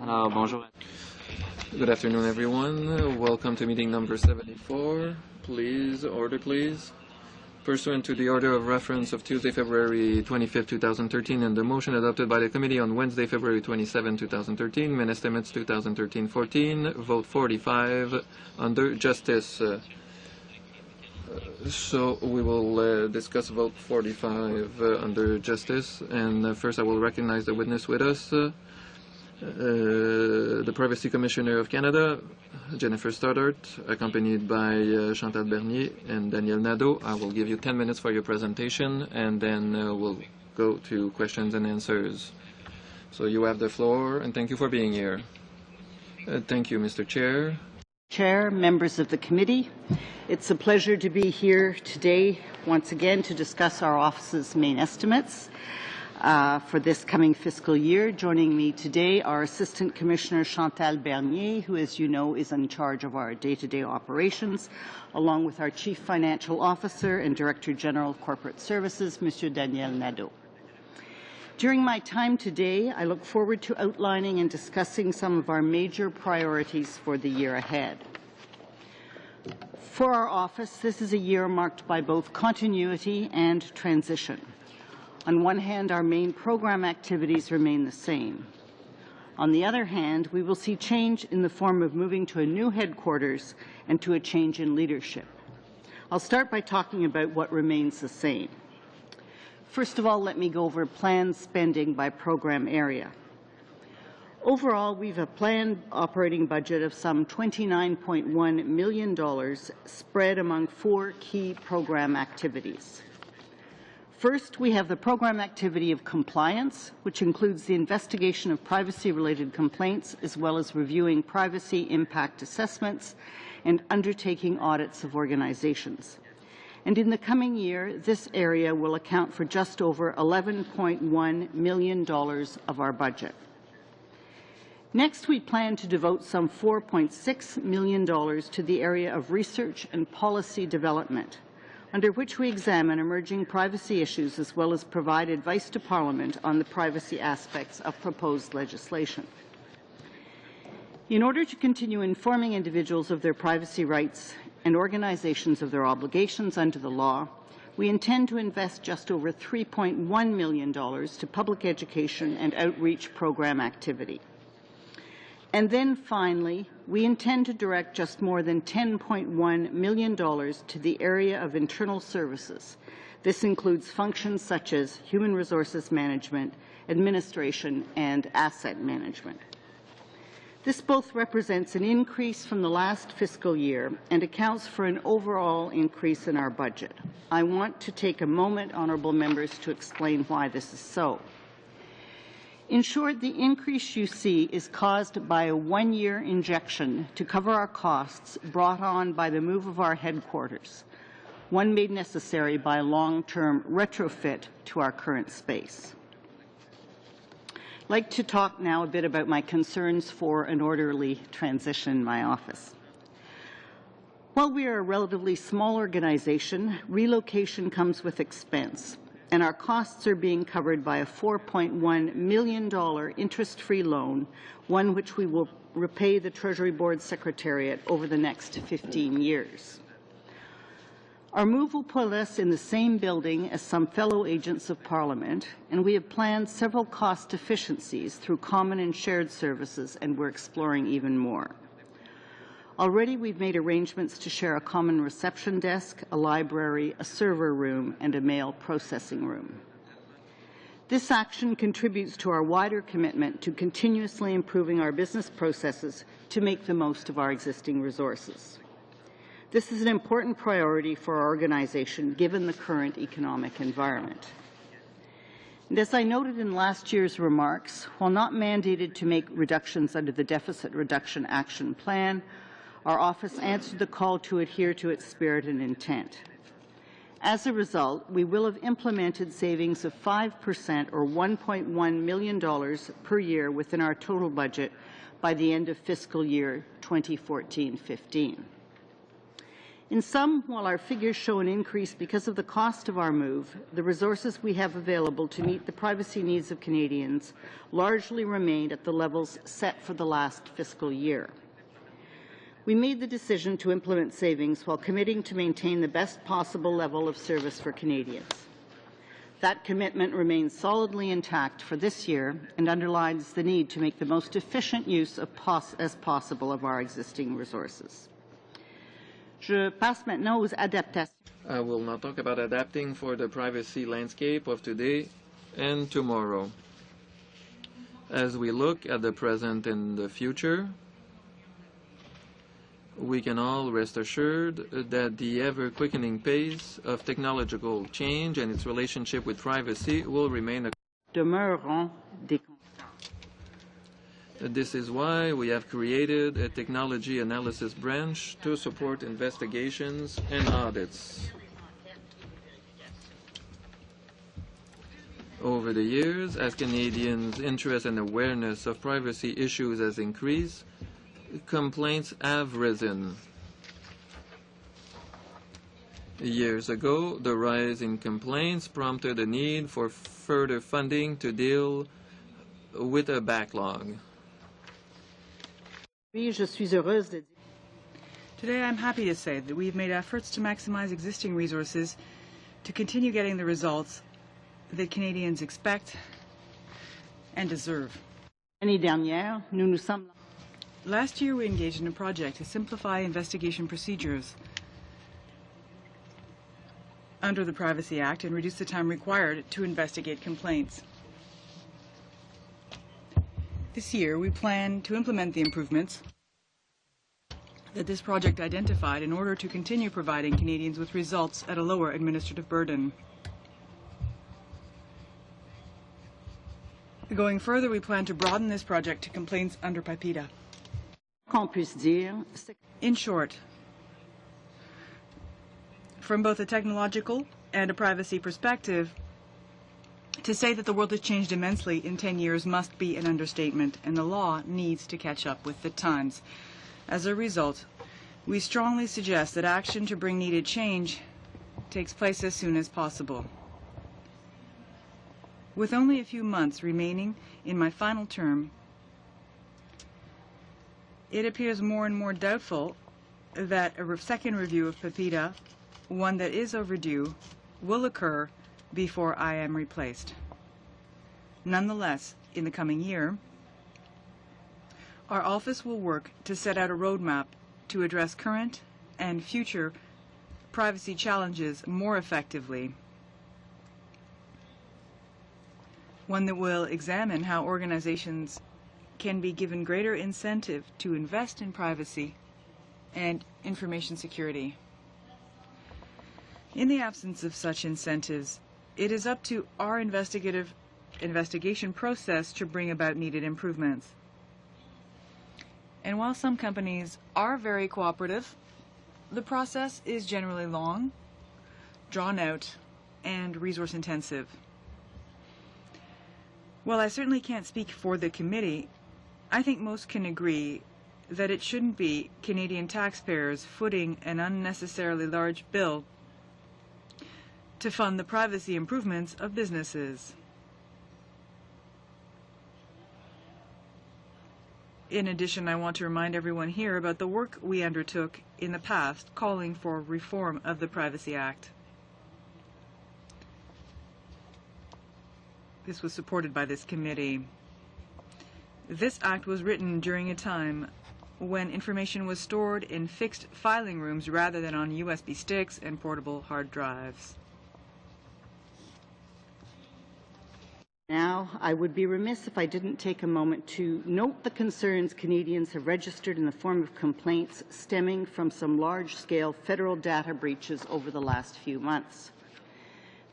Bonjour. Good afternoon, everyone. Welcome to meeting number 74. Please, order, please. Pursuant to the order of reference of Tuesday, February 25, 2013, and the motion adopted by the committee on Wednesday, February 27, 2013, min estimates 2013-14, vote 45 under Justice. So we will discuss vote 45 under Justice, and first I will recognize the witness with us. The Privacy Commissioner of Canada, Jennifer Stoddart, accompanied by Chantal Bernier and Daniel Nadeau. I will give you 10 minutes for your presentation, and then we'll go to questions and answers. So you have the floor, and thank you for being here. Thank you, Mr. Chair. Chair, members of the committee, it's a pleasure to be here today once again to discuss our office's main estimates for this coming fiscal year. Joining me today are Assistant Commissioner Chantal Bernier, who, as you know, is in charge of our day-to-day operations, along with our Chief Financial Officer and Director General of Corporate Services, Mr. Daniel Nadeau. During my time today, I look forward to outlining and discussing some of our major priorities for the year ahead. For our office, this is a year marked by both continuity and transition. On one hand, our main program activities remain the same. On the other hand, we will see change in the form of moving to a new headquarters and to a change in leadership. I'll start by talking about what remains the same. First of all, let me go over planned spending by program area. Overall, we have a planned operating budget of some $29.1 million spread among 4 key program activities. First, we have the program activity of compliance, which includes the investigation of privacy-related complaints, as well as reviewing privacy impact assessments and undertaking audits of organizations. And in the coming year, this area will account for just over $11.1 million of our budget. Next, we plan to devote some $4.6 million to the area of research and policy development, under which we examine emerging privacy issues as well as provide advice to Parliament on the privacy aspects of proposed legislation. In order to continue informing individuals of their privacy rights and organizations of their obligations under the law, we intend to invest just over $3.1 million to public education and outreach program activity. And then finally, we intend to direct just more than $10.1 million to the area of internal services. This includes functions such as human resources management, administration, and asset management. This both represents an increase from the last fiscal year and accounts for an overall increase in our budget. I want to take a moment, honourable members, to explain why this is so. In short, the increase you see is caused by a one-year injection to cover our costs brought on by the move of our headquarters, one made necessary by a long-term retrofit to our current space. I'd like to talk now a bit about my concerns for an orderly transition in my office. While we are a relatively small organization, relocation comes with expense, and our costs are being covered by a $4.1 million interest-free loan, one which we will repay the Treasury Board Secretariat over the next 15 years. Our move will put us in the same building as some fellow agents of Parliament, and we have planned several cost efficiencies through common and shared services, and we're exploring even more. Already, we've made arrangements to share a common reception desk, a library, a server room, and a mail processing room. This action contributes to our wider commitment to continuously improving our business processes to make the most of our existing resources. This is an important priority for our organization, given the current economic environment. And as I noted in last year's remarks, while not mandated to make reductions under the Deficit Reduction Action Plan, our office answered the call to adhere to its spirit and intent. As a result, we will have implemented savings of 5% or $1.1 million per year within our total budget by the end of fiscal year 2014-15. In sum, while our figures show an increase because of the cost of our move, the resources we have available to meet the privacy needs of Canadians largely remain at the levels set for the last fiscal year. We made the decision to implement savings while committing to maintain the best possible level of service for Canadians. That commitment remains solidly intact for this year and underlines the need to make the most efficient use as possible of our existing resources. Je passe maintenant aux adaptations. I will now talk about adapting for the privacy landscape of today and tomorrow. As we look at the present and the future, we can all rest assured that the ever-quickening pace of technological change and its relationship with privacy will remain a Demeureront des This is why we have created a technology analysis branch to support investigations and audits. Over the years, as Canadians' interest and awareness of privacy issues has increased, complaints have risen. Years ago, the rise in complaints prompted a need for further funding to deal with a backlog. Today, I'm happy to say that we've made efforts to maximize existing resources to continue getting the results that Canadians expect and deserve. L'année dernière, nous nous sommes Last year, we engaged in a project to simplify investigation procedures under the Privacy Act and reduce the time required to investigate complaints. This year, we plan to implement the improvements that this project identified in order to continue providing Canadians with results at a lower administrative burden. Going further, we plan to broaden this project to complaints under PIPEDA. In short, from both a technological and a privacy perspective, to say that the world has changed immensely in 10 years must be an understatement, and the law needs to catch up with the times. As a result, we strongly suggest that action to bring needed change takes place as soon as possible. With only a few months remaining in my final term, it appears more and more doubtful that a second review of PIPEDA, one that is overdue, will occur before I am replaced. Nonetheless, in the coming year, our office will work to set out a roadmap to address current and future privacy challenges more effectively. One that will examine how organizations can be given greater incentive to invest in privacy and information security. In the absence of such incentives, it is up to our investigation process to bring about needed improvements. And while some companies are very cooperative, the process is generally long, drawn out, and resource intensive. While I certainly can't speak for the committee, I think most can agree that it shouldn't be Canadian taxpayers footing an unnecessarily large bill to fund the privacy improvements of businesses. In addition, I want to remind everyone here about the work we undertook in the past calling for reform of the Privacy Act. This was supported by this committee. This act was written during a time when information was stored in fixed filing rooms rather than on USB sticks and portable hard drives. Now, I would be remiss if I didn't take a moment to note the concerns Canadians have registered in the form of complaints stemming from some large-scale federal data breaches over the last few months.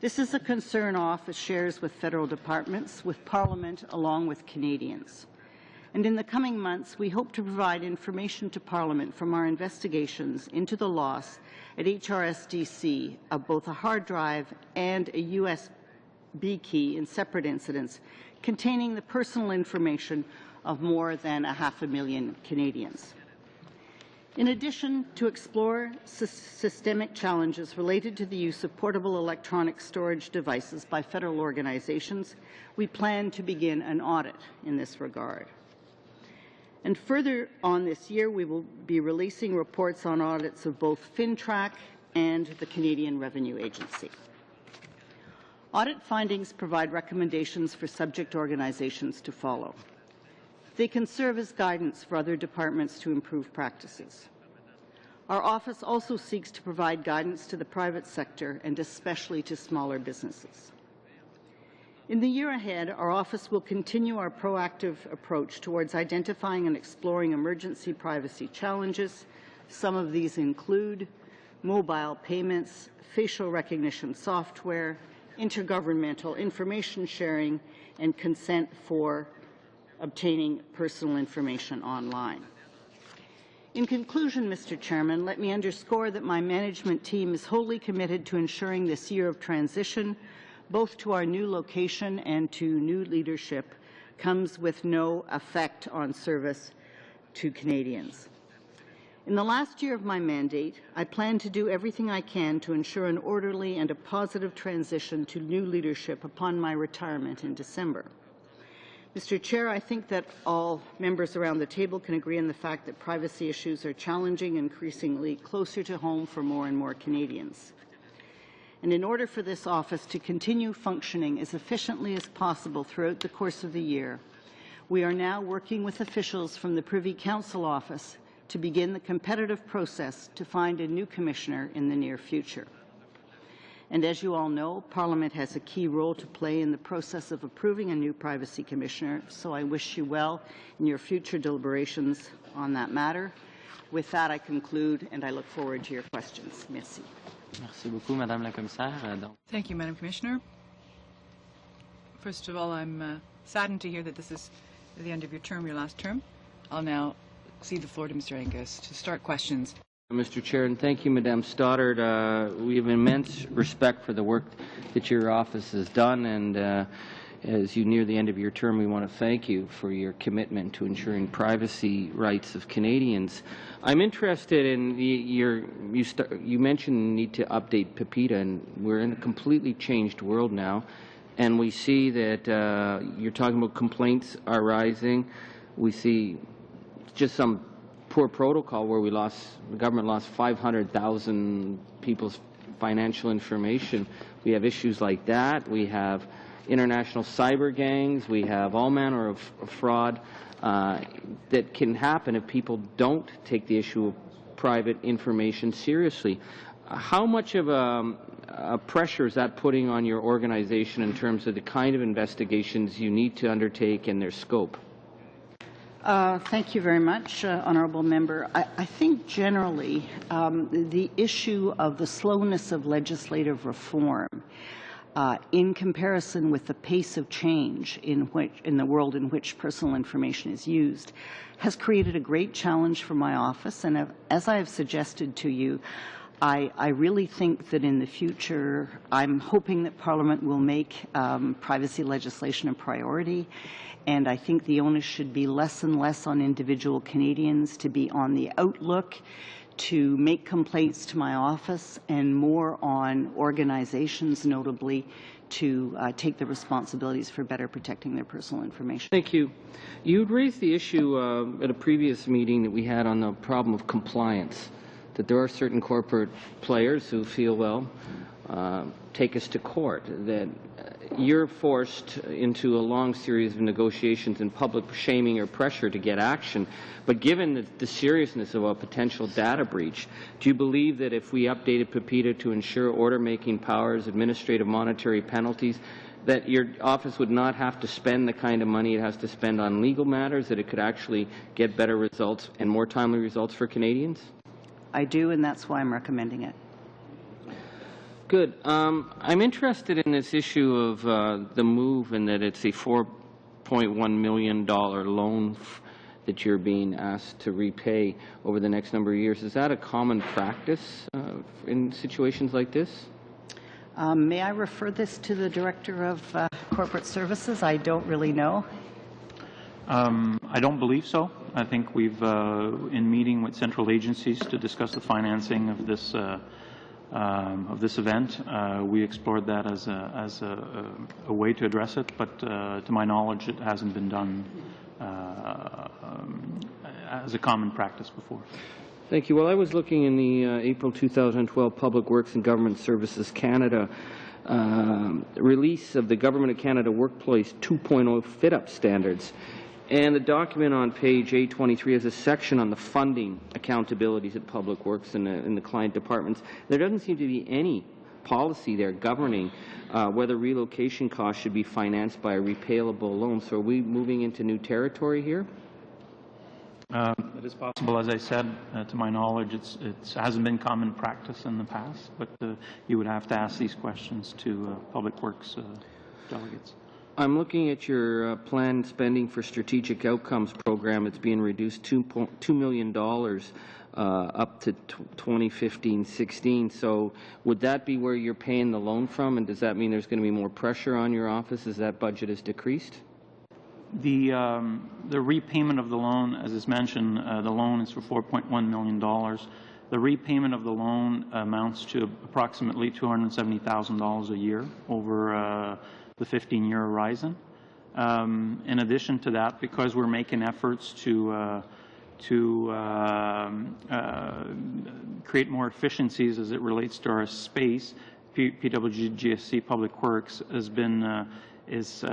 This is a concern our office shares with federal departments, with Parliament, along with Canadians. And in the coming months, we hope to provide information to Parliament from our investigations into the loss at HRSDC of both a hard drive and a USB key in separate incidents containing the personal information of more than 500,000 Canadians. In addition, to explore systemic challenges related to the use of portable electronic storage devices by federal organizations, we plan to begin an audit in this regard. And further on this year, we will be releasing reports on audits of both FinTrack and the Canadian Revenue Agency. Audit findings provide recommendations for subject organizations to follow. They can serve as guidance for other departments to improve practices. Our office also seeks to provide guidance to the private sector and especially to smaller businesses. In the year ahead, our office will continue our proactive approach towards identifying and exploring emergency privacy challenges. Some of these include mobile payments, facial recognition software, intergovernmental information sharing, and consent for obtaining personal information online. In conclusion, Mr. Chairman, let me underscore that my management team is wholly committed to ensuring this year of transition, both to our new location and to new leadership, comes with no effect on service to Canadians. In the last year of my mandate, I plan to do everything I can to ensure an orderly and a positive transition to new leadership upon my retirement in December. Mr. Chair, I think that all members around the table can agree on the fact that privacy issues are challenging, increasingly closer to home for more and more Canadians. And in order for this office to continue functioning as efficiently as possible throughout the course of the year, we are now working with officials from the Privy Council office to begin the competitive process to find a new commissioner in the near future. And as you all know, Parliament has a key role to play in the process of approving a new privacy commissioner, so I wish you well in your future deliberations on that matter. With that, I conclude, and I look forward to your questions. Merci. Merci beaucoup, Madame la Commissaire. Thank you, Madam Commissioner. First of all, I'm saddened to hear that this is the end of your term, your last term. I'll now cede the floor to Mr. Angus to start questions. Mr. Chair, and thank you, Madame Stoddard. We have immense respect for the work that your office has done, and as you near the end of your term, we want to thank you for your commitment to ensuring privacy rights of Canadians. I'm interested in you mentioned the need to update PIPEDA, and we're in a completely changed world now, and we see that you're talking about complaints are rising. We see just some poor protocol where the government lost 500,000 people's financial information. We have issues like that. We have international cyber gangs. We have all manner of fraud that can happen if people don't take the issue of private information seriously. How much of a pressure is that putting on your organization in terms of the kind of investigations you need to undertake and their scope? Thank you very much, Honourable Member. I think generally the issue of the slowness of legislative reform in comparison with the pace of change in the world in which personal information is used has created a great challenge for my office. And as I have suggested to you, I really think that in the future, I'm hoping that Parliament will make privacy legislation a priority. And I think the onus should be less and less on individual Canadians to be on the outlook to make complaints to my office, and more on organizations, notably, to take the responsibilities for better protecting their personal information. Thank you. You raised the issue at a previous meeting that we had on the problem of compliance, that there are certain corporate players who feel, well, take us to court, that you're forced into a long series of negotiations and public shaming or pressure to get action. But given the seriousness of a potential data breach, do you believe that if we updated PIPEDA to ensure order-making powers, administrative monetary penalties, that your office would not have to spend the kind of money it has to spend on legal matters, that it could actually get better results and more timely results for Canadians? I do, and that's why I'm recommending it. Good. I'm interested in this issue of the move, and that it's a $4.1 million loan that you're being asked to repay over the next number of years. Is that a common practice in situations like this? May I refer this to the Director of Corporate Services? I don't really know. I don't believe so. I think we've, in meeting with central agencies to discuss the financing of this event, we explored that as a way to address it, but to my knowledge, it hasn't been done as a common practice before. Thank you. Well, I was looking in the April 2012 Public Works and Government Services Canada release of the Government of Canada Workplace 2.0 fit-up standards. And the document on page 823 has a section on the funding accountabilities at Public Works and the client departments. There doesn't seem to be any policy there governing whether relocation costs should be financed by a repayable loan. So are we moving into new territory here? It is possible. As I said, to my knowledge, it hasn't been common practice in the past, but you would have to ask these questions to Public Works delegates. I'm looking at your planned spending for strategic outcomes program. It's being reduced $2 million up to 2015-16. So would that be where you're paying the loan from, and does that mean there's going to be more pressure on your office as that budget is decreased? The repayment of the loan, as is mentioned, the loan is for $4.1 million. The repayment of the loan amounts to approximately $270,000 a year over the 15-year horizon. In addition to that, because we're making efforts to create more efficiencies as it relates to our space, PWGSC Public Works has been is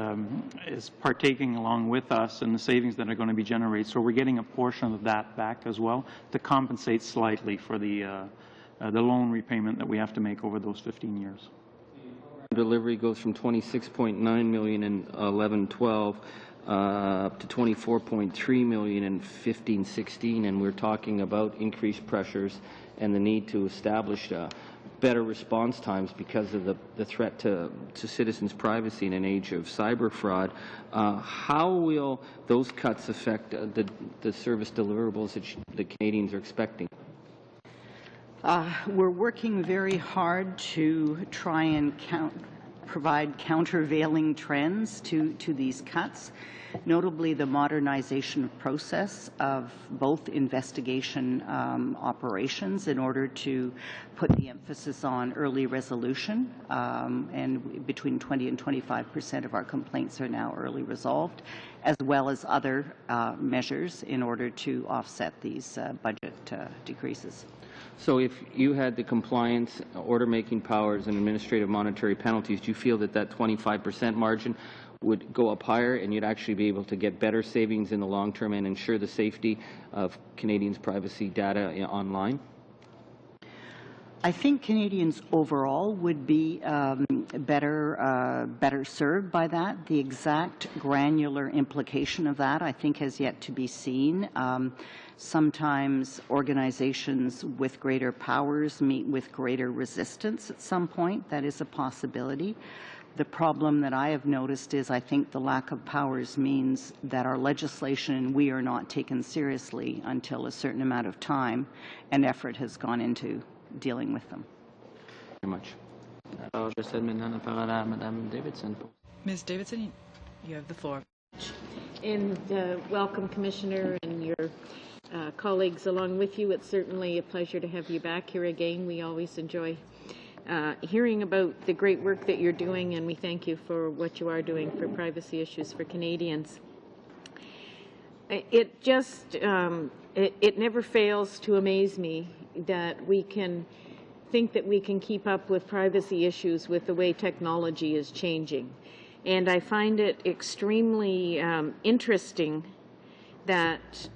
partaking along with us in the savings that are going to be generated. So we're getting a portion of that back as well to compensate slightly for the loan repayment that we have to make over those 15 years. Delivery goes from $26.9 million in 11-12 up to $24.3 million in 15-16, and we're talking about increased pressures and the need to establish better response times because of the threat to citizens' privacy in an age of cyber fraud. How will those cuts affect the service deliverables that the Canadians are expecting? We're working very hard to try and provide countervailing trends to these cuts, notably the modernization process of both investigation operations in order to put the emphasis on early resolution, and between 20 and 25% of our complaints are now early resolved, as well as other measures in order to offset these budget decreases. So if you had the compliance, order-making powers, and administrative monetary penalties, do you feel that that 25% margin would go up higher and you'd actually be able to get better savings in the long term and ensure the safety of Canadians' privacy data online? I think Canadians overall would be better served by that. The exact granular implication of that, I think, has yet to be seen. Sometimes organizations with greater powers meet with greater resistance at some point. That is a possibility. The problem that I have noticed is I think the lack of powers means that our legislation and we are not taken seriously until a certain amount of time and effort has gone into dealing with them. Very much. Ms. Davidson, you have the floor. And welcome, Commissioner, and your colleagues along with you. It's certainly a pleasure to have you back here again. We always enjoy hearing about the great work that you're doing, and we thank you for what you are doing for privacy issues for Canadians. It just, it never fails to amaze me that we can think that we can keep up with privacy issues with the way technology is changing. And I find it extremely interesting that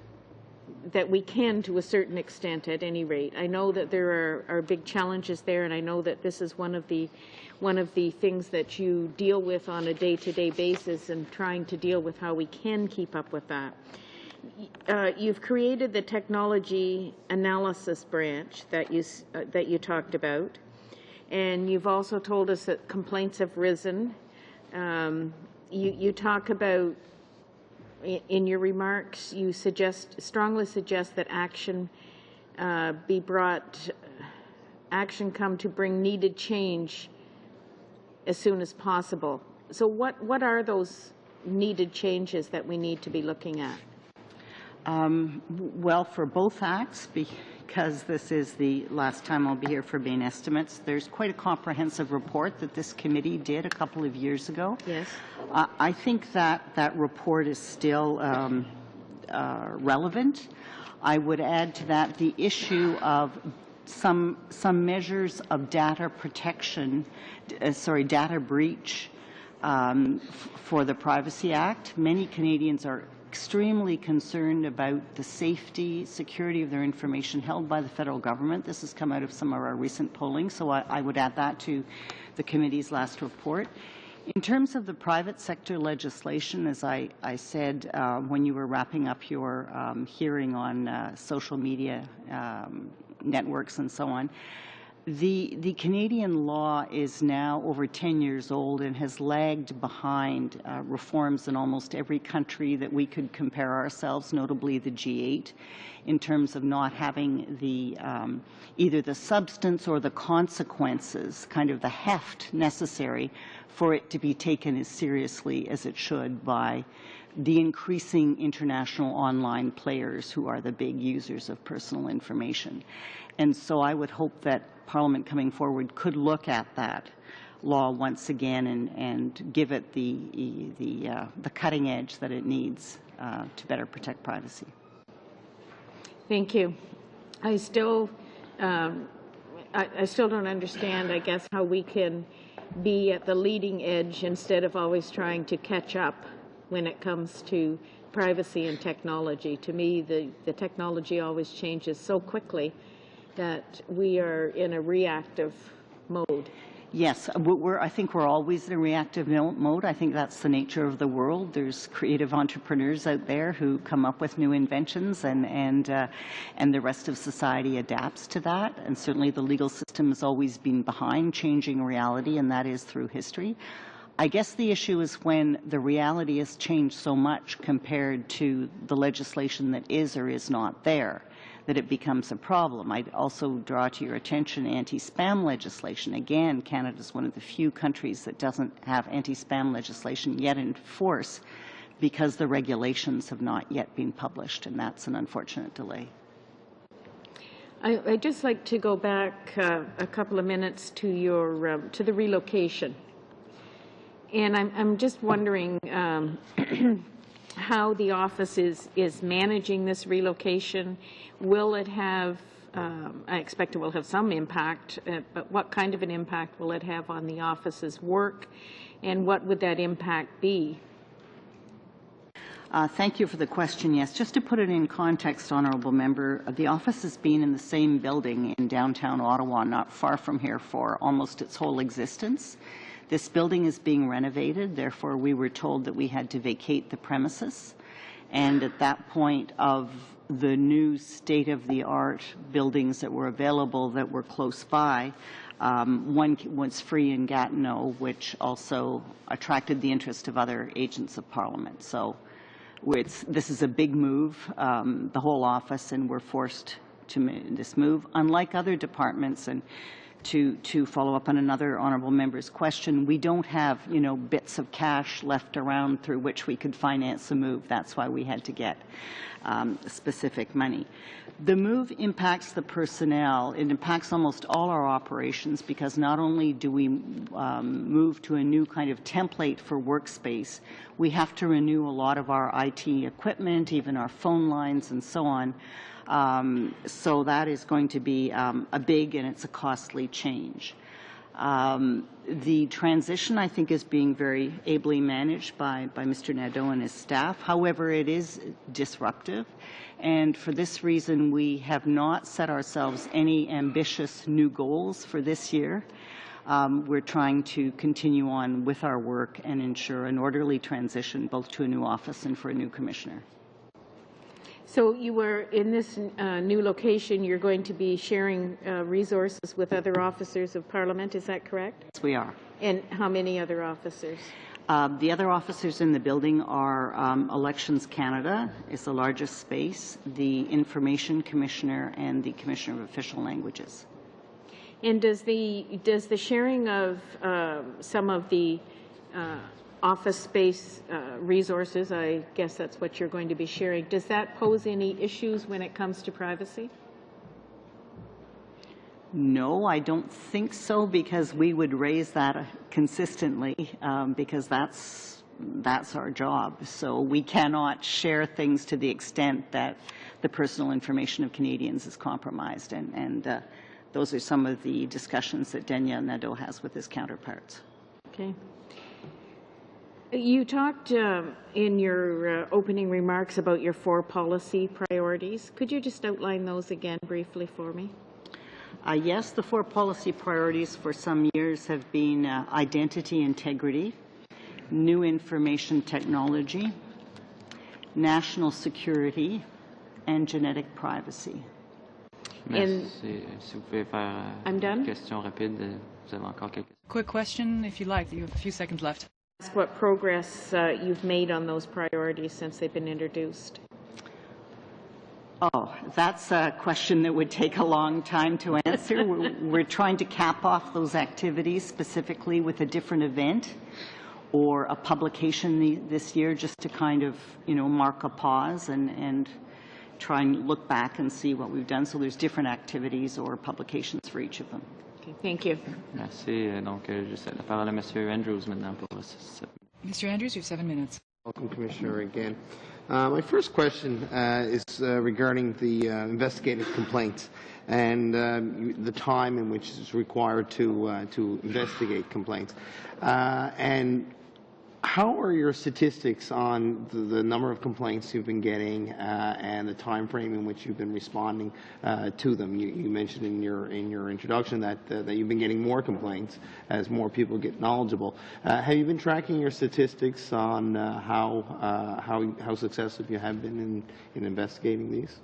we can, to a certain extent, at any rate. I know that there are big challenges there, and I know that this is one of the things that you deal with on a day-to-day basis, and trying to deal with how we can keep up with that. You've created the technology analysis branch that you talked about, and you've also told us that complaints have risen. You talk about, in your remarks, you strongly suggest that action come to bring needed change as soon as possible. So what are those needed changes that we need to be looking at? Well, for both acts, because this is the last time I'll be here for main estimates, there's quite a comprehensive report that this committee did a couple of years ago. Yes. I think that that report is still relevant. I would add to that the issue of some measures of data protection, data breach for the Privacy Act. Many Canadians are extremely concerned about the safety, security of their information held by the federal government. This has come out of some of our recent polling, so I would add that to the committee's last report. In terms of the private sector legislation, as I said when you were wrapping up your hearing on social media networks and so on, the Canadian law is now over 10 years old and has lagged behind reforms in almost every country that we could compare ourselves, notably the G8, in terms of not having the either the substance or the consequences, kind of the heft necessary for it to be taken as seriously as it should by the increasing international online players who are the big users of personal information. And so I would hope that Parliament coming forward could look at that law once again and give it the cutting edge that it needs to better protect privacy. Thank you. I still don't understand, I guess, how we can be at the leading edge instead of always trying to catch up when it comes to privacy and technology. To me, the technology always changes so quickly that we are in a reactive mode. Yes, I think we're always in a reactive mode. I think that's the nature of the world. There's creative entrepreneurs out there who come up with new inventions, and the rest of society adapts to that. And certainly the legal system has always been behind changing reality, and that is through history. I guess the issue is when the reality has changed so much compared to the legislation that is or is not there, that it becomes a problem. I'd also draw to your attention anti-spam legislation. Again, Canada is one of the few countries that doesn't have anti-spam legislation yet in force because the regulations have not yet been published, and that's an unfortunate delay. I'd just like to go back a couple of minutes to your to the relocation. And I'm just wondering how the office is managing this relocation. Will it have, I expect it will have some impact, but what kind of an impact will it have on the office's work, and what would that impact be? Thank you for the question. Yes, just to put it in context, Honourable Member, the office has been in the same building in downtown Ottawa, not far from here, for almost its whole existence. This building is being renovated, therefore we were told that we had to vacate the premises. And at that point of the new state-of-the-art buildings that were available that were close by, one was free in Gatineau, which also attracted the interest of other agents of Parliament. So this is a big move, the whole office, and we're forced to this move. Unlike other departments, and to follow up on another honourable member's question, we don't have, bits of cash left around through which we could finance a move. That's why we had to get specific money. The move impacts the personnel. It impacts almost all our operations because not only do we move to a new kind of template for workspace, we have to renew a lot of our IT equipment, even our phone lines and so on. So that is going to be a big and it's a costly change. The transition, I think, is being very ably managed by Mr. Nadeau and his staff. However, it is disruptive, and for this reason, we have not set ourselves any ambitious new goals for this year. We're trying to continue on with our work and ensure an orderly transition both to a new office and for a new commissioner. So you were in this new location, you're going to be sharing resources with other officers of Parliament, is that correct? Yes, we are. And how many other officers? The other officers in the building are Elections Canada is the largest space, the Information Commissioner, and the Commissioner of Official Languages. And does the sharing of some of the office space resources. I guess that's what you're going to be sharing. Does that pose any issues when it comes to privacy? No, I don't think so, because we would raise that consistently, because that's our job. So we cannot share things to the extent that the personal information of Canadians is compromised, and those are some of the discussions that Denya Nadeau has with his counterparts. Okay. You talked in your opening remarks about your 4 policy priorities. Could you just outline those again briefly for me? Yes, the 4 policy priorities for some years have been identity integrity, new information technology, national security, and genetic privacy. And Si vous pouvez faire I'm done. Une question rapide, vous avez encore quelques. Quick question, if you like. You have a few seconds left. ask what progress you've made on those priorities since they've been introduced. Oh, that's a question that would take a long time to answer. We're trying to cap off those activities specifically with a different event or a publication this year, just to kind of, mark a pause and try and look back and see what we've done. So there's different activities or publications for each of them. Okay, thank you. Merci. Donc, je cède la parole à Monsieur Andrews maintenant pour Mr. Andrews, you have 7 minutes. Welcome, Commissioner, again. My first question is regarding the investigative complaints and the time in which it's required to investigate complaints. And how are your statistics on the number of complaints you've been getting and the time frame in which you've been responding to them? You mentioned in your introduction that you've been getting more complaints as more people get knowledgeable. Have you been tracking your statistics on how successful you have been in investigating these?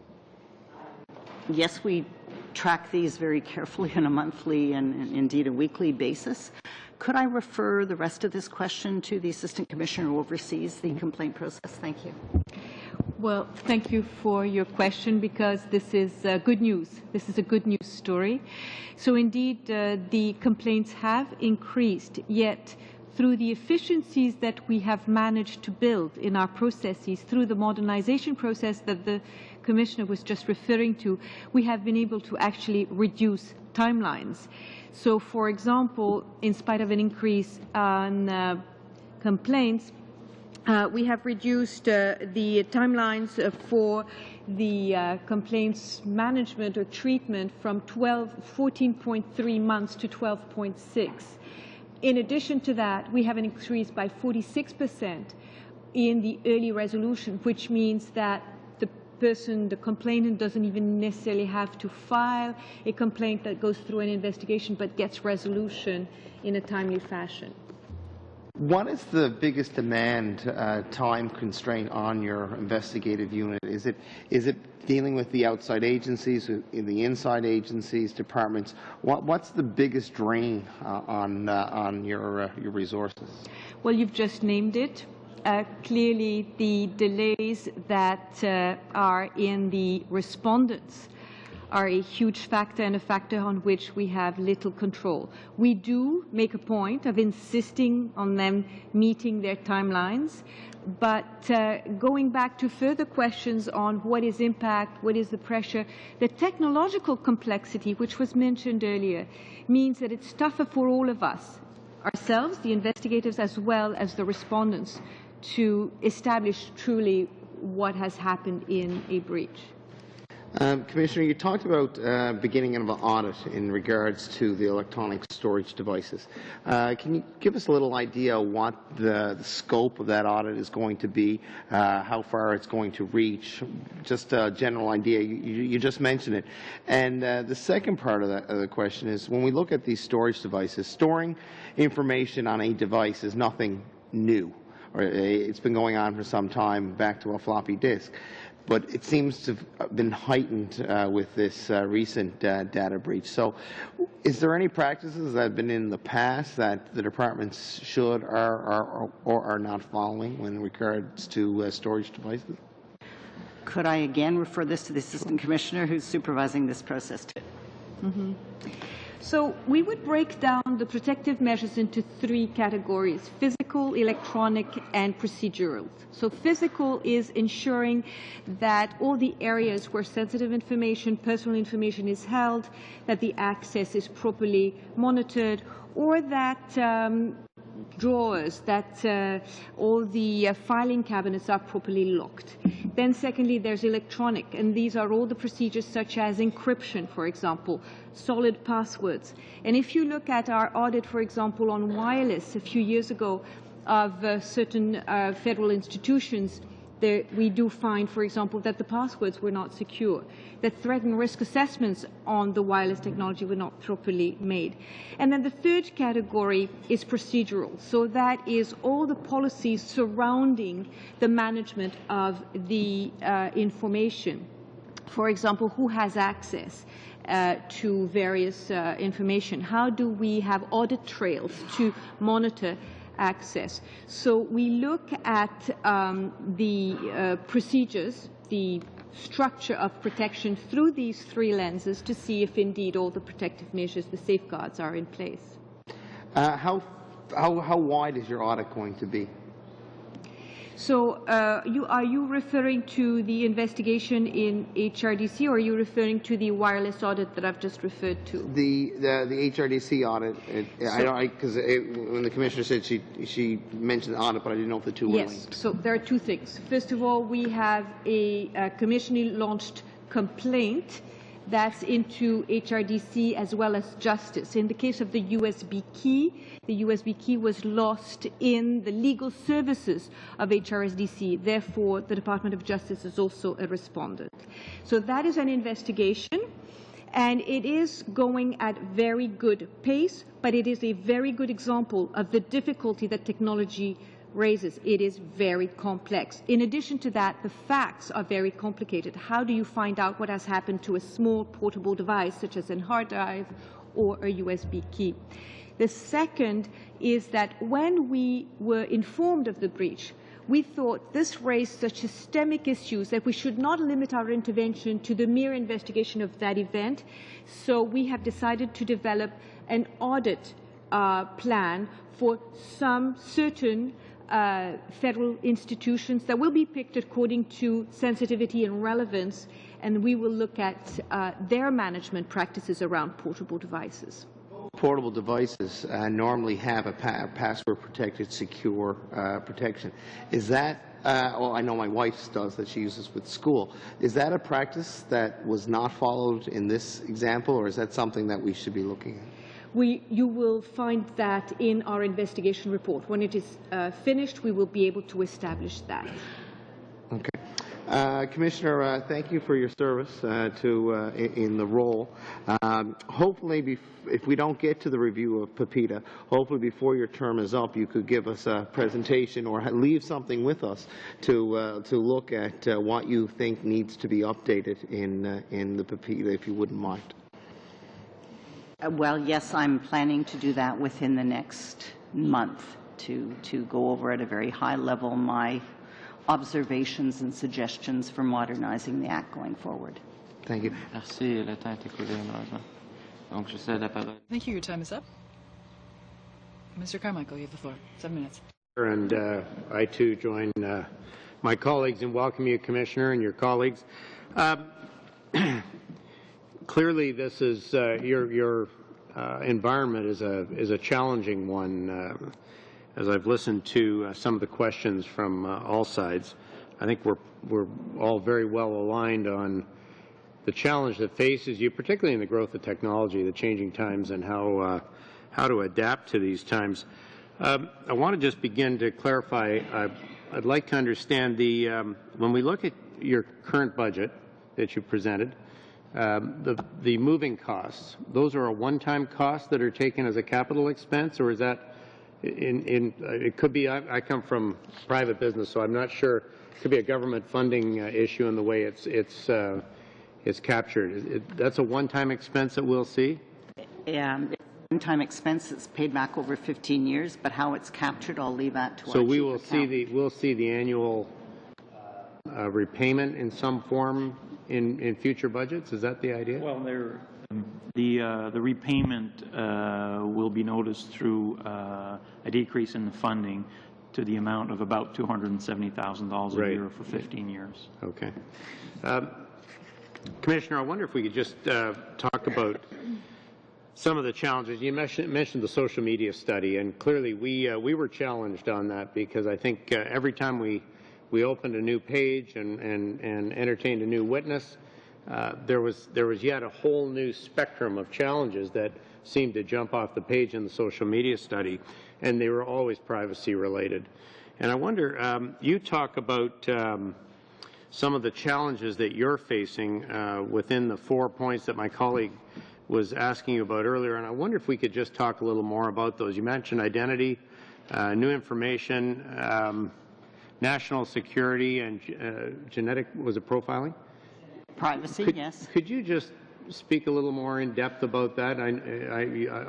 Yes, we track these very carefully on a monthly and indeed a weekly basis. Could I refer the rest of this question to the Assistant Commissioner who oversees the complaint process? Thank you. Well, thank you for your question, because this is good news. This is a good news story. So indeed, the complaints have increased, yet through the efficiencies that we have managed to build in our processes, through the modernization process that the Commissioner was just referring to, we have been able to actually reduce timelines. So, for example, in spite of an increase on complaints, we have reduced the timelines for the complaints management or treatment from 14.3 months to 12.6. In addition to that, we have an increase by 46% in the early resolution, which means that the complainant doesn't even necessarily have to file a complaint that goes through an investigation, but gets resolution in a timely fashion. What is the biggest demand time constraint on your investigative unit? Is it dealing with the outside agencies, the inside agencies, departments? What's the biggest drain on your resources? Well, you've just named it. Clearly, the delays that are in the respondents are a huge factor and a factor on which we have little control. We do make a point of insisting on them meeting their timelines, but going back to further questions on what is impact, what is the pressure, the technological complexity, which was mentioned earlier, means that it's tougher for all of us, ourselves, the investigators, as well as the respondents, to establish truly what has happened in a breach. Commissioner, you talked about beginning of an audit in regards to the electronic storage devices. Can you give us a little idea what the scope of that audit is going to be, how far it's going to reach, just a general idea? You just mentioned it. And the second part of the question is, when we look at these storage devices, storing information on a device is nothing new. It's been going on for some time, back to a floppy disk. But it seems to have been heightened with this recent data breach. So is there any practices that have been in the past that the departments should or are not following when regards to storage devices? Could I again refer this to the Assistant Commissioner who's supervising this process too? So we would break down the protective measures into three categories: physical, electronic, and procedural. So physical is ensuring that all the areas where sensitive information, personal information is held, that the access is properly monitored, or that drawers, that all the filing cabinets are properly locked. Then secondly, there's electronic, and these are all the procedures such as encryption, for example, solid passwords. And if you look at our audit, for example, on wireless a few years ago of certain federal institutions, we do find, for example, that the passwords were not secure, that threat and risk assessments on the wireless technology were not properly made. And then the third category is procedural. So that is all the policies surrounding the management of the information. For example, who has access to various information? How do we have audit trails to monitor access? So we look at the procedures, the structure of protection through these three lenses to see if indeed all the protective measures, the safeguards, are in place. How wide is your audit going to be? So are you referring to the investigation in HRDC, or are you referring to the wireless audit that I've just referred to? The HRDC audit, because when the Commissioner said she mentioned the audit, but I didn't know if the two were linked. Yes, so there are two things. First of all, we have a commissionally launched complaint that's into HRDC as well as justice. In the case of the USB key was lost in the legal services of HRSDC. Therefore, the Department of Justice is also a respondent. So that is an investigation, and it is going at very good pace, but it is a very good example of the difficulty that technology raises. It is very complex. In addition to that, the facts are very complicated. How do you find out what has happened to a small portable device such as a hard drive or a USB key? The second is that when we were informed of the breach, we thought this raised such systemic issues that we should not limit our intervention to the mere investigation of that event. So we have decided to develop an audit plan for some certain federal institutions that will be picked according to sensitivity and relevance, and we will look at their management practices around portable devices. Portable devices normally have a password-protected, secure protection. Is that, well, I know my wife does, that she uses with school. Is that a practice that was not followed in this example, or is that something that we should be looking at? You will find that in our investigation report. When it is finished, we will be able to establish that. Okay. Commissioner, thank you for your service in the role. Hopefully, if we don't get to the review of PIPEDA, hopefully before your term is up, you could give us a presentation or leave something with us to look at what you think needs to be updated in the PIPEDA, if you wouldn't mind. Well, yes, I'm planning to do that within the next month to go over at a very high level my observations and suggestions for modernizing the Act going forward. Thank you. Merci, le temps est écoulé, malheureusement. Donc, je cède la parole. Thank you. Your time is up. Mr. Carmichael, you have the floor. 7 minutes. And I, too, join my colleagues in welcoming you, Commissioner, and your colleagues. Clearly, this is your environment is a challenging one. As I've listened to some of the questions from all sides, I think we're all very well aligned on the challenge that faces you, particularly in the growth of technology, the changing times, and how to adapt to these times. I want to just begin to clarify. I'd like to understand when we look at your current budget that you presented. The moving costs, those are a one-time cost that are taken as a capital expense, or is that it could be, I come from private business, so I'm not sure. It could be a government funding issue in the way it's captured. That's a one-time expense that we'll see? Yeah, one-time expense that's paid back over 15 years, but how it's captured, I'll leave that to our So we chief will accountant. we'll see the annual repayment in some form in future budgets? Is that the idea? Well, the repayment will be noticed through a decrease in the funding to the amount of about $270,000 a year for 15 years. Okay. Commissioner, I wonder if we could just talk about some of the challenges. You mentioned the social media study, and clearly we were challenged on that, because I think every time we opened a new page and entertained a new witness, there was yet a whole new spectrum of challenges that seemed to jump off the page in the social media study, and they were always privacy related. And I wonder, you talk about some of the challenges that you're facing within the 4 points that my colleague was asking you about earlier, and I wonder if we could just talk a little more about those. You mentioned identity, new information, national security, and genetic, was it profiling? Privacy, yes. Could you just speak a little more in depth about that?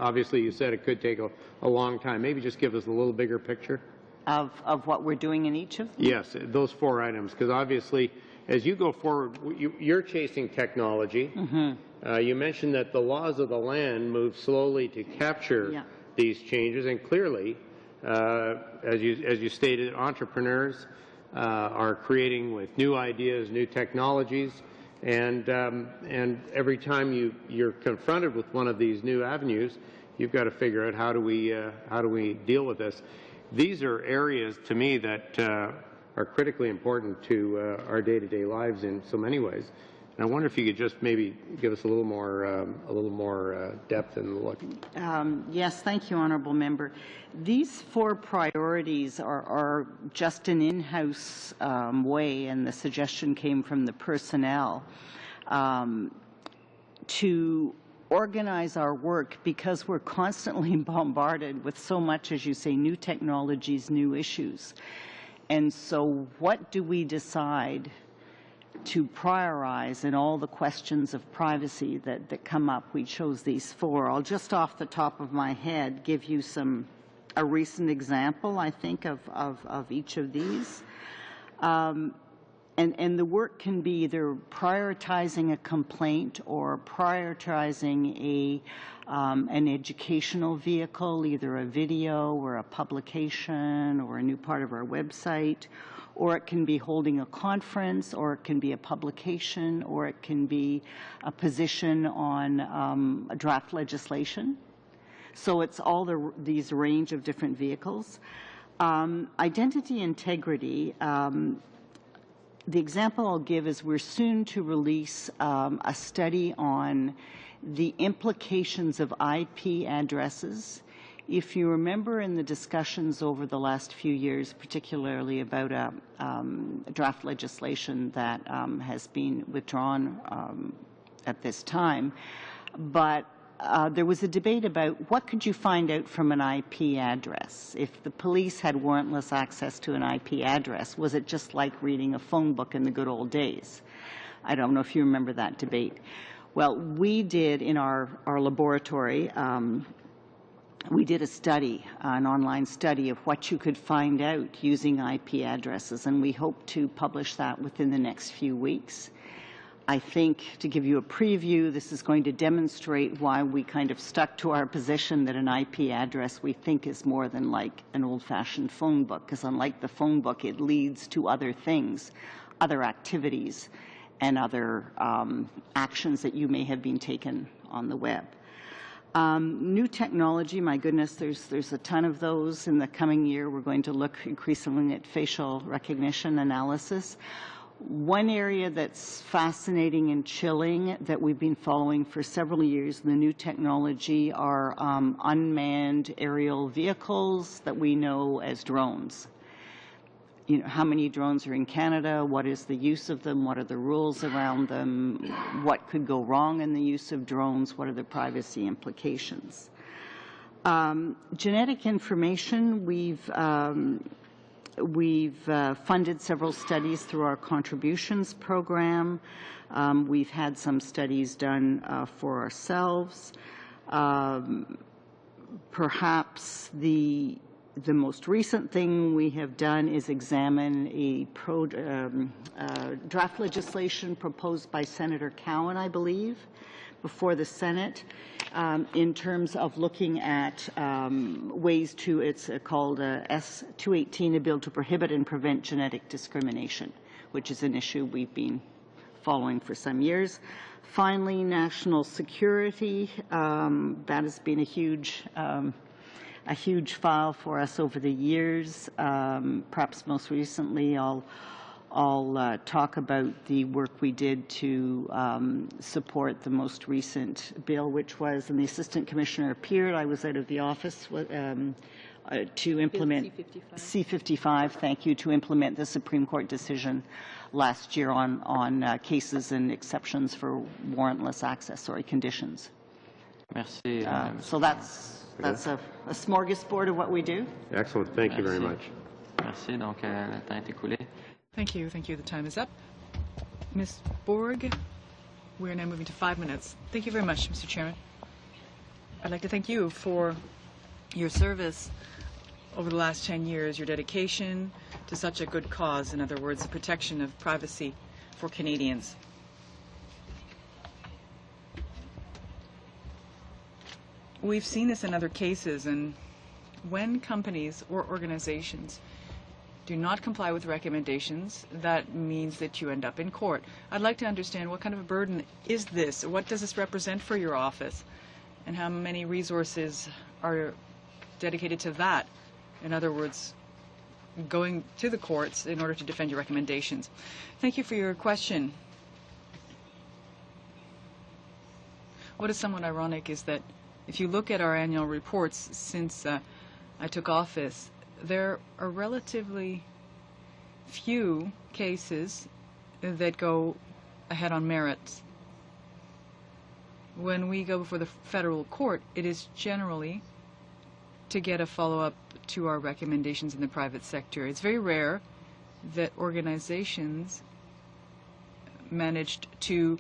Obviously, you said it could take a long time. Maybe just give us a little bigger picture. Of what we're doing in each of them? Yes, those 4 items, because obviously, as you go forward, you're chasing technology. Mm-hmm. You mentioned that the laws of the land move slowly to capture these changes, and clearly, as you stated, entrepreneurs are creating with new ideas, new technologies, and every time you're confronted with one of these new avenues, you've got to figure out how do we deal with this. These are areas, to me, that are critically important to our day-to-day lives in so many ways. And I wonder if you could just maybe give us a little more depth and look. Yes, thank you, honourable member. These 4 priorities are just an in-house way, and the suggestion came from the personnel to organize our work, because we're constantly bombarded with so much, as you say, new technologies, new issues. And so what do we decide to prioritize in all the questions of privacy that come up? We chose these 4. I'll just off the top of my head give you a recent example, I think, of each of these. And the work can be either prioritizing a complaint or prioritizing an educational vehicle, either a video or a publication or a new part of our website, or it can be holding a conference, or it can be a publication, or it can be a position on a draft legislation. So it's all these range of different vehicles. Identity integrity. The example I'll give is we're soon to release a study on the implications of IP addresses. If you remember in the discussions over the last few years, particularly about draft legislation that has been withdrawn at this time, but there was a debate about what could you find out from an IP address. If the police had warrantless access to an IP address, was it just like reading a phone book in the good old days? I don't know if you remember that debate. Well, we did in our laboratory, we did a study, an online study of what you could find out using IP addresses, and we hope to publish that within the next few weeks. I think, to give you a preview, this is going to demonstrate why we kind of stuck to our position that an IP address we think is more than like an old-fashioned phone book, because unlike the phone book, it leads to other things, other activities, and other actions that you may have been taken on the web. New technology, my goodness, there's a ton of those. In the coming year, we're going to look increasingly at facial recognition analysis. One area that's fascinating and chilling that we've been following for several years, the new technology, are unmanned aerial vehicles that we know as drones. You know, how many drones are in Canada? What is the use of them? What are the rules around them? What could go wrong in the use of drones? What are the privacy implications? Genetic information, we've funded several studies through our contributions program. We've had some studies done for ourselves. Perhaps the most recent thing we have done is examine a draft legislation proposed by Senator Cowan, I believe, before the Senate in terms of looking at ways to, it's called S-218, a bill to prohibit and prevent genetic discrimination, which is an issue we've been following for some years. Finally, national security. That has been a huge file for us over the years. Perhaps most recently, I'll talk about the work we did to support the most recent bill, which was, and the Assistant Commissioner appeared, I was out of the office, to implement C-55, thank you, to implement the Supreme Court decision last year on cases and exceptions for warrantless access or conditions. Merci. So that's a smorgasbord of what we do. Excellent. Thank you very much. Merci. Donc, le temps est écoulé. Thank you. Thank you. The time is up. Ms. Borg, we're now moving to 5 minutes. Thank you very much, Mr. Chairman. I'd like to thank you for your service over the last 10 years, your dedication to such a good cause, in other words, the protection of privacy for Canadians. We've seen this in other cases, and when companies or organizations do not comply with recommendations, that means that you end up in court. I'd like to understand what kind of a burden is this? What does this represent for your office? And how many resources are dedicated to that? In other words, going to the courts in order to defend your recommendations. Thank you for your question. What is somewhat ironic is that if you look at our annual reports since I took office, there are relatively few cases that go ahead on merits. When we go before the federal court, it is generally to get a follow-up to our recommendations in the private sector. It's very rare that organizations managed to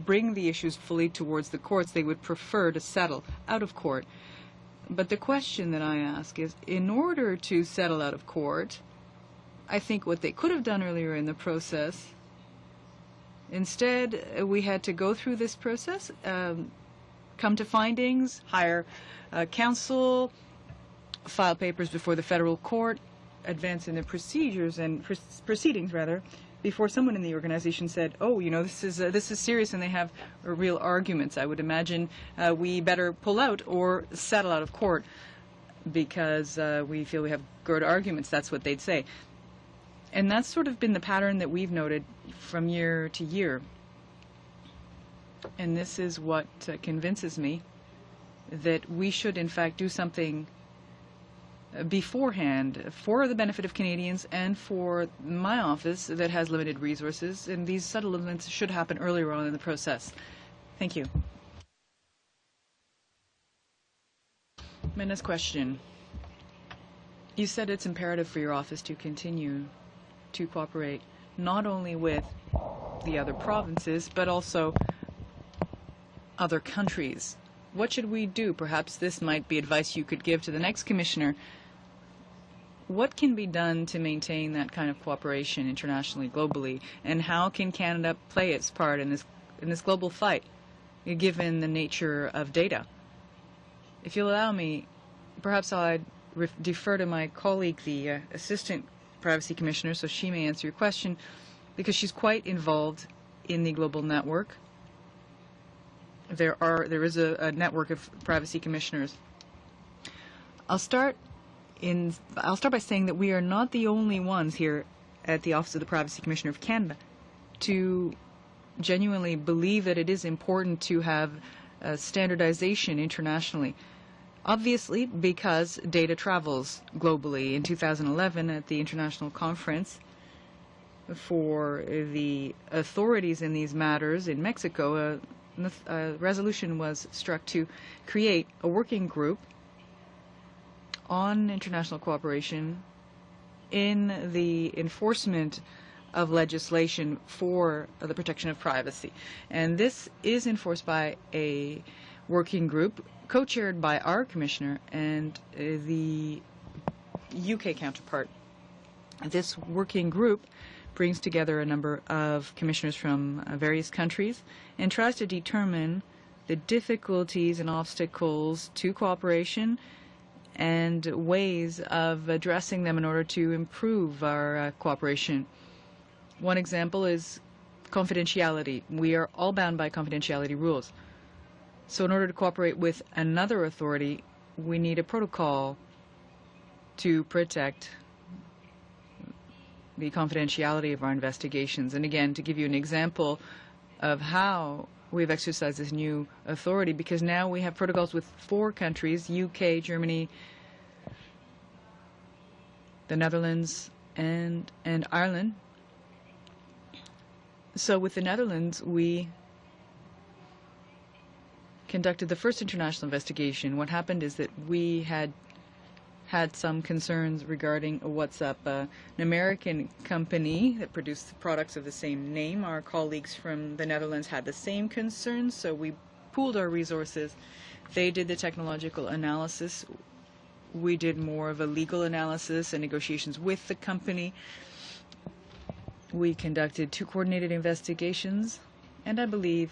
bring the issues fully towards the courts. They would prefer to settle out of court. But the question that I ask is, in order to settle out of court, I think what they could have done earlier in the process, instead we had to go through this process, come to findings, hire counsel, file papers before the federal court, advance in the procedures and proceedings rather, before someone in the organization said, oh, you know, this is serious, and they have real arguments. I would imagine we better pull out or settle out of court because we feel we have good arguments. That's what they'd say. And that's sort of been the pattern that we've noted from year to year. And this is what convinces me that we should, in fact, do something beforehand for the benefit of Canadians and for my office that has limited resources, and these settlements should happen earlier on in the process. Thank you. My next question. You said it's imperative for your office to continue to cooperate not only with the other provinces but also other countries. What should we do? Perhaps this might be advice you could give to the next commissioner. What can be done to maintain that kind of cooperation internationally, globally, and how can Canada play its part in this global fight, given the nature of data? If you'll allow me, perhaps I'd defer to my colleague, the Assistant Privacy Commissioner, so she may answer your question, because she's quite involved in the global network. There is a network of privacy commissioners. I'll start by saying that we are not the only ones here at the Office of the Privacy Commissioner of Canada to genuinely believe that it is important to have standardization internationally. Obviously, because data travels globally. In 2011, at the International Conference for the authorities in these matters in Mexico, a resolution was struck to create a working group on international cooperation in the enforcement of legislation for the protection of privacy. And this is enforced by a working group co-chaired by our commissioner and the UK counterpart. This working group brings together a number of commissioners from various countries and tries to determine the difficulties and obstacles to cooperation and ways of addressing them in order to improve our cooperation. One example is confidentiality. We are all bound by confidentiality rules. So in order to cooperate with another authority, we need a protocol to protect the confidentiality of our investigations. And again, to give you an example of how we've exercised this new authority, because now we have protocols with 4 countries, UK, Germany, the Netherlands, and Ireland. So with the Netherlands, we conducted the first international investigation. What happened is that we had some concerns regarding WhatsApp, an American company that produced products of the same name. Our colleagues from the Netherlands had the same concerns, so we pooled our resources. They did the technological analysis. We did more of a legal analysis and negotiations with the company. We conducted 2 coordinated investigations, and I believe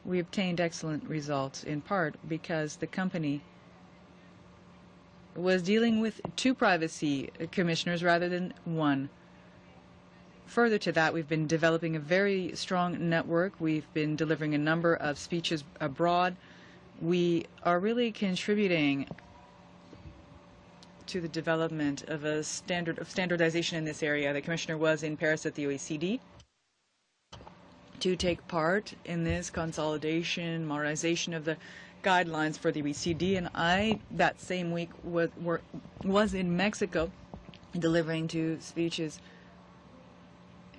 we obtained excellent results, in part because the company was dealing with 2 privacy commissioners rather than 1. Further to that, we've been developing a very strong network. We've been delivering a number of speeches abroad. We are really contributing to the development of a standardization in this area. The commissioner was in Paris at the OECD to take part in this consolidation, modernization of the guidelines for the OECD, and I, that same week, was in Mexico delivering 2 speeches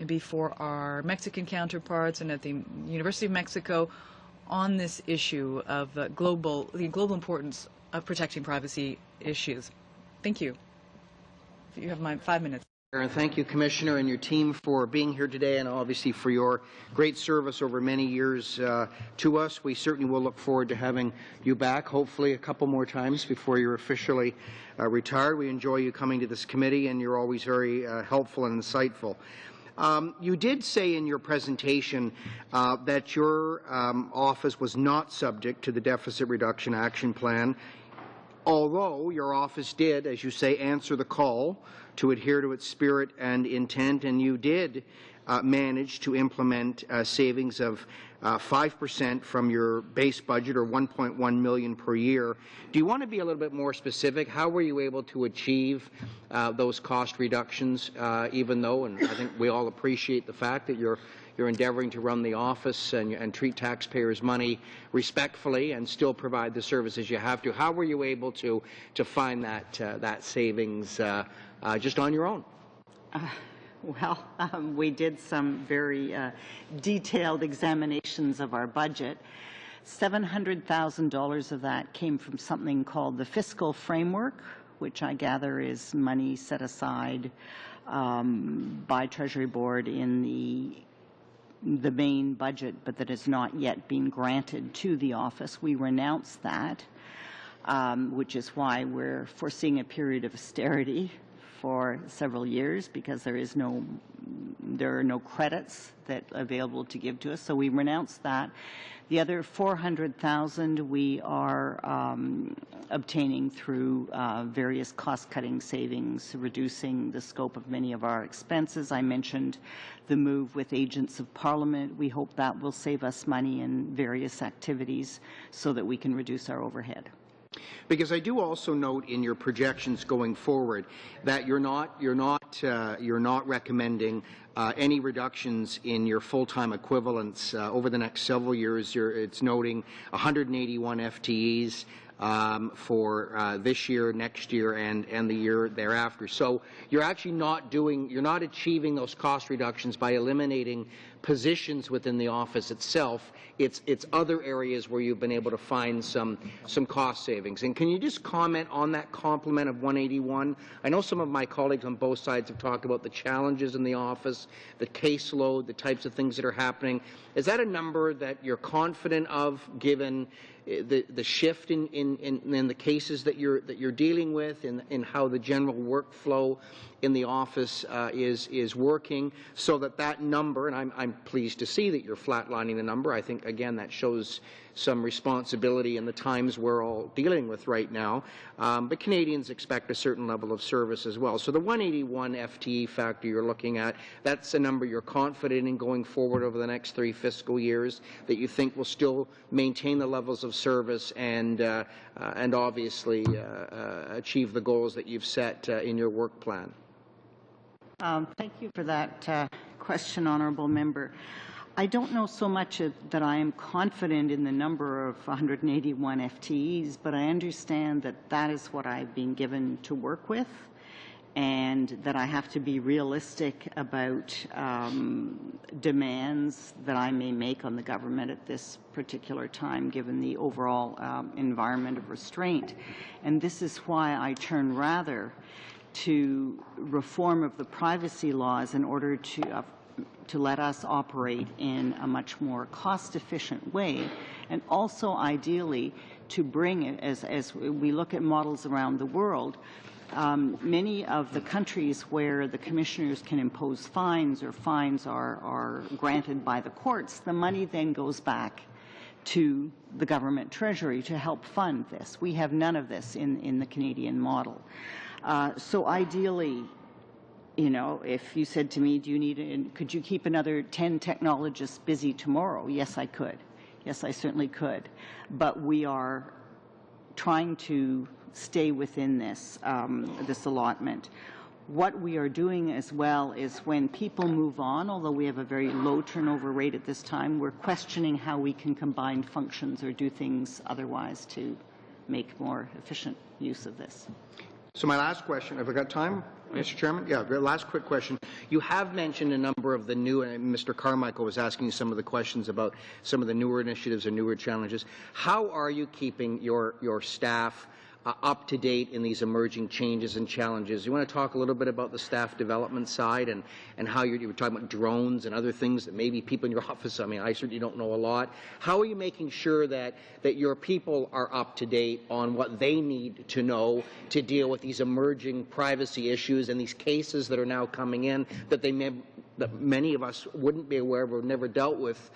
before our Mexican counterparts and at the University of Mexico on this issue of the global importance of protecting privacy issues. Thank you. You have my 5 minutes. And thank you, Commissioner, and your team for being here today, and obviously for your great service over many years to us. We certainly will look forward to having you back, hopefully a couple more times before you're officially retired. We enjoy you coming to this committee, and you're always very helpful and insightful. You did say in your presentation that your office was not subject to the Deficit Reduction Action Plan, although your office did, as you say, answer the call to adhere to its spirit and intent, and you did manage to implement savings of 5% from your base budget, or $1.1 million per year. Do you want to be a little bit more specific? How were you able to achieve those cost reductions, even though, and I think we all appreciate the fact that you're endeavoring to run the office and treat taxpayers' money respectfully and still provide the services you have to. How were you able to find that savings just on your own? Well, we did some very detailed examinations of our budget. $700,000 of that came from something called the fiscal framework, which I gather is money set aside by Treasury Board in the main budget, but that has not yet been granted to the office. We renounced that, which is why we're foreseeing a period of austerity for several years, because there are no credits that are available to give to us. So we renounced that. The other $400,000 we are obtaining through various cost-cutting savings, reducing the scope of many of our expenses. I mentioned the move with agents of Parliament. We hope that will save us money in various activities so that we can reduce our overhead. Because I do also note in your projections going forward that you're not recommending any reductions in your full-time equivalents over the next several years. It's noting 181 FTEs for this year, next year, and the year thereafter. So you're actually you're not achieving those cost reductions by eliminating positions within the office itself. It's other areas where you've been able to find some cost savings. And can you just comment on that complement of 181? I know some of my colleagues on both sides have talked about the challenges in the office, the caseload, the types of things that are happening. Is that a number that you're confident of, given the shift in the cases that you're dealing with, in how the general workflow in the office is working, so that number, and I'm pleased to see that you're flatlining the number. I think, again, that shows some responsibility in the times we're all dealing with right now. But Canadians expect a certain level of service as well. So the 181 FTE factor you're looking at, that's a number you're confident in going forward over the next 3 fiscal years, that you think will still maintain the levels of service and obviously achieve the goals that you've set in your work plan. Thank you for that question, Honourable Member. I don't know so much that I am confident in the number of 181 FTEs, but I understand that that is what I've been given to work with, and that I have to be realistic about demands that I may make on the government at this particular time, given the overall environment of restraint. And this is why I turn rather to reform of the privacy laws in order to let us operate in a much more cost-efficient way, and also ideally to bring it, as we look at models around the world, many of the countries where the commissioners can impose fines or fines are granted by the courts, the money then goes back to the government treasury to help fund this. We have none of this in the Canadian model. So ideally, you know, if you said to me, could you keep another 10 technologists busy tomorrow? Yes, I could. Yes, I certainly could. But we are trying to stay within this, this allotment. What we are doing as well is when people move on, although we have a very low turnover rate at this time, we're questioning how we can combine functions or do things otherwise to make more efficient use of this. So my last question, have I got time, Mr. Chairman? Yeah, last quick question. You have mentioned a number of the new, and Mr. Carmichael was asking you some of the questions about some of the newer initiatives and newer challenges. How are you keeping your staff up to date in these emerging changes and challenges? You want to talk a little bit about the staff development side and how you were talking about drones and other things that maybe people in your office, I mean, I certainly don't know a lot. How are you making sure that your people are up to date on what they need to know to deal with these emerging privacy issues and these cases that are now coming in that that many of us wouldn't be aware of or never dealt with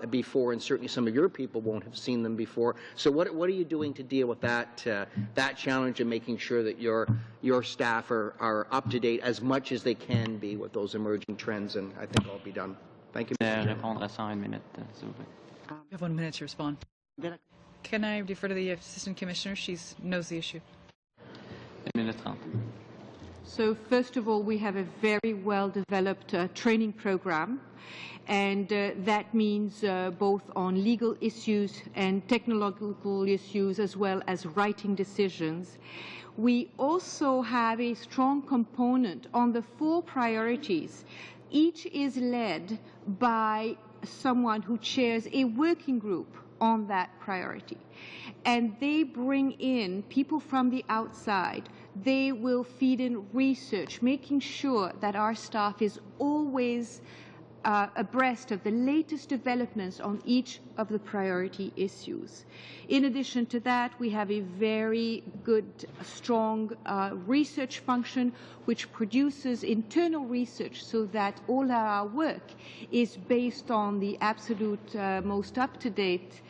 before, and certainly some of your people won't have seen them before. So what are you doing to deal with that that challenge and making sure that your staff are up to date as much as they can be with those emerging trends? And I think I'll be done. Thank you, Mr. Chairman. You have 1 minute to respond. Can I defer to the Assistant Commissioner? She knows the issue. So first of all, we have a very well-developed training program, and that means both on legal issues and technological issues, as well as writing decisions. We also have a strong component on the 4 priorities. Each is led by someone who chairs a working group on that priority. And they bring in people from the outside. They will feed in research, making sure that our staff is always abreast of the latest developments on each of the priority issues. In addition to that, we have a very good, strong research function which produces internal research so that all our work is based on the absolute most up-to-date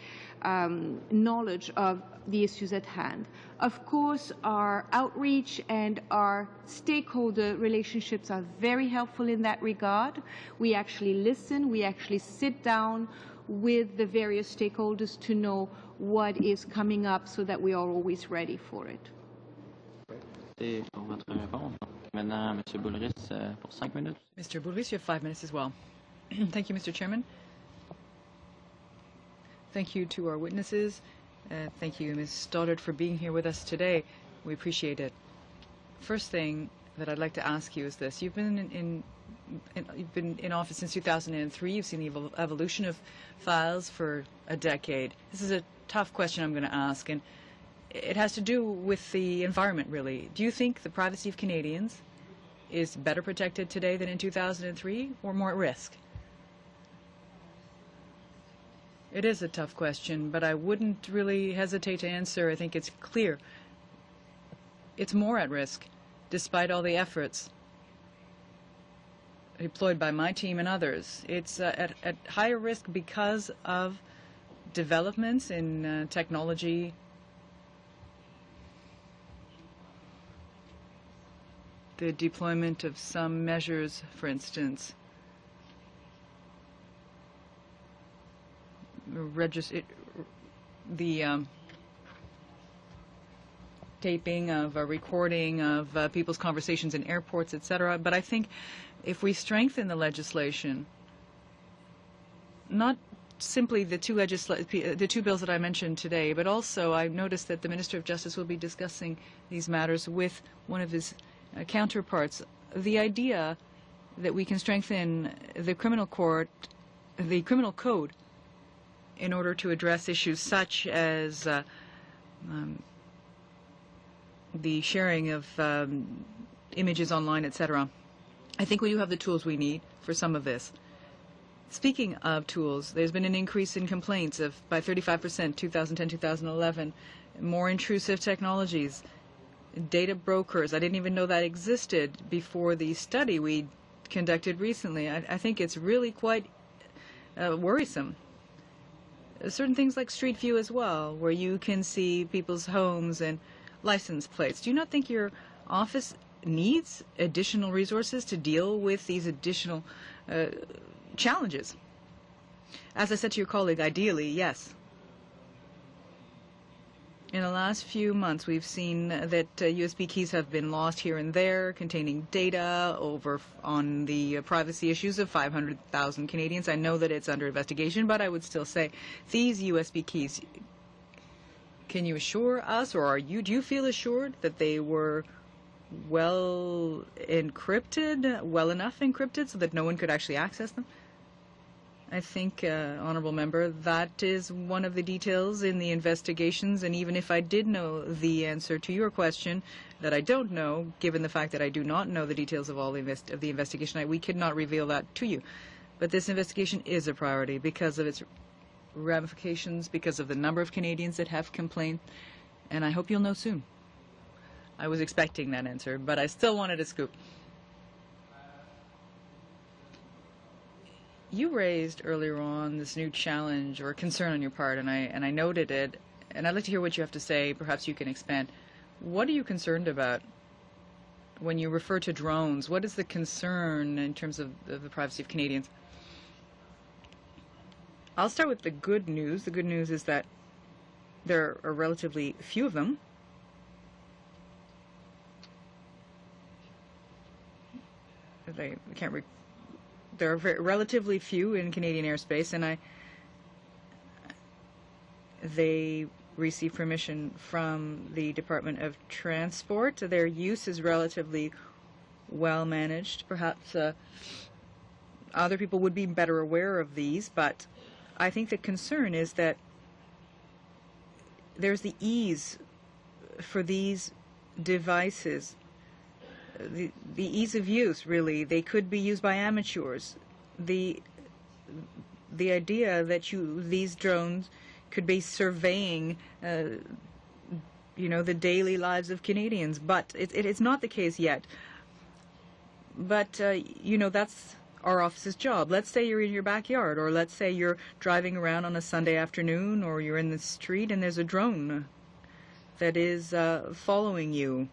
knowledge of the issues at hand. Of course, our outreach and our stakeholder relationships are very helpful in that regard. We actually listen, we actually sit down with the various stakeholders to know what is coming up so that we are always ready for it. Mr. Boulris, you have 5 minutes as well. Thank you, Mr. Chairman. Thank you to our witnesses. Thank you, Ms. Stoddard, for being here with us today. We appreciate it. First thing that I'd like to ask you is this. You've been in office since 2003. You've seen the evolution of files for a decade. This is a tough question I'm going to ask, and it has to do with the environment, really. Do you think the privacy of Canadians is better protected today than in 2003, or more at risk? It is a tough question, but I wouldn't really hesitate to answer. I think it's clear. It's more at risk, despite all the efforts deployed by my team and others. It's at higher risk because of developments in technology, the deployment of some measures, for instance, the taping of a recording of people's conversations in airports, etc. But I think if we strengthen the legislation, not simply the two bills that I mentioned today, but also I noticed that the Minister of Justice will be discussing these matters with one of his counterparts. The idea that we can strengthen the criminal code in order to address issues such as the sharing of images online, etc. I think we do have the tools we need for some of this. Speaking of tools, there's been an increase in complaints by 35%, 2010-2011, more intrusive technologies, data brokers. I didn't even know that existed before the study we conducted recently. I think it's really quite worrisome. Certain things like Street View as well, where you can see people's homes and license plates. Do you not think your office needs additional resources to deal with these additional challenges? As I said to your colleague, ideally, yes. In the last few months, we've seen that USB keys have been lost here and there, containing data on the privacy issues of 500,000 Canadians. I know that it's under investigation, but I would still say these USB keys, can you assure us, or do you feel assured that they were well encrypted, well enough encrypted so that no one could actually access them? I think, Honourable Member, that is one of the details in the investigations, and even if I did know the answer to your question, that I don't know, given the fact that I do not know the details of all of the investigation, we could not reveal that to you. But this investigation is a priority because of its ramifications, because of the number of Canadians that have complained, and I hope you'll know soon. I was expecting that answer, but I still wanted a scoop. You raised earlier on this new challenge or concern on your part, and I noted it, and I'd like to hear what you have to say. Perhaps you can expand. What are you concerned about when you refer to drones? What is the concern in terms of the privacy of Canadians? I'll start with the good news. The good news is that there are relatively few of them. There are relatively few in Canadian airspace, and they receive permission from the Department of Transport. Their use is relatively well managed. Perhaps other people would be better aware of these, but I think the concern is that there's the ease for these devices. The ease of use, really. They could be used by amateurs. The idea that these drones could be surveying, the daily lives of Canadians, but it's not the case yet. But that's our office's job. Let's say you're in your backyard, or let's say you're driving around on a Sunday afternoon, or you're in the street and there's a drone that is following you.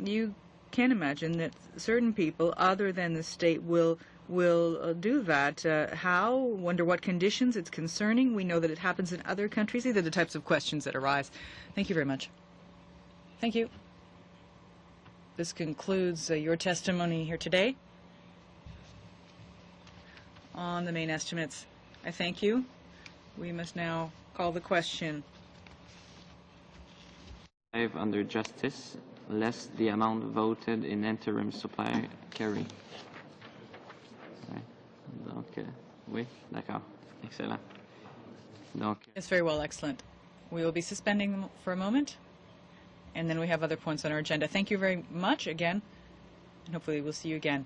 You can imagine that certain people other than the state will do that. How? Under what conditions? It's concerning. We know that it happens in other countries. These are the types of questions that arise. Thank you very much. Thank you. This concludes your testimony here today on the main estimates. I thank you. We must now call the question. Under justice, less the amount voted in interim supply carry. Donc, oui, d'accord. Excellent. Donc, it's very well, excellent. We will be suspending them for a moment, and then we have other points on our agenda. Thank you very much again, and hopefully we'll see you again.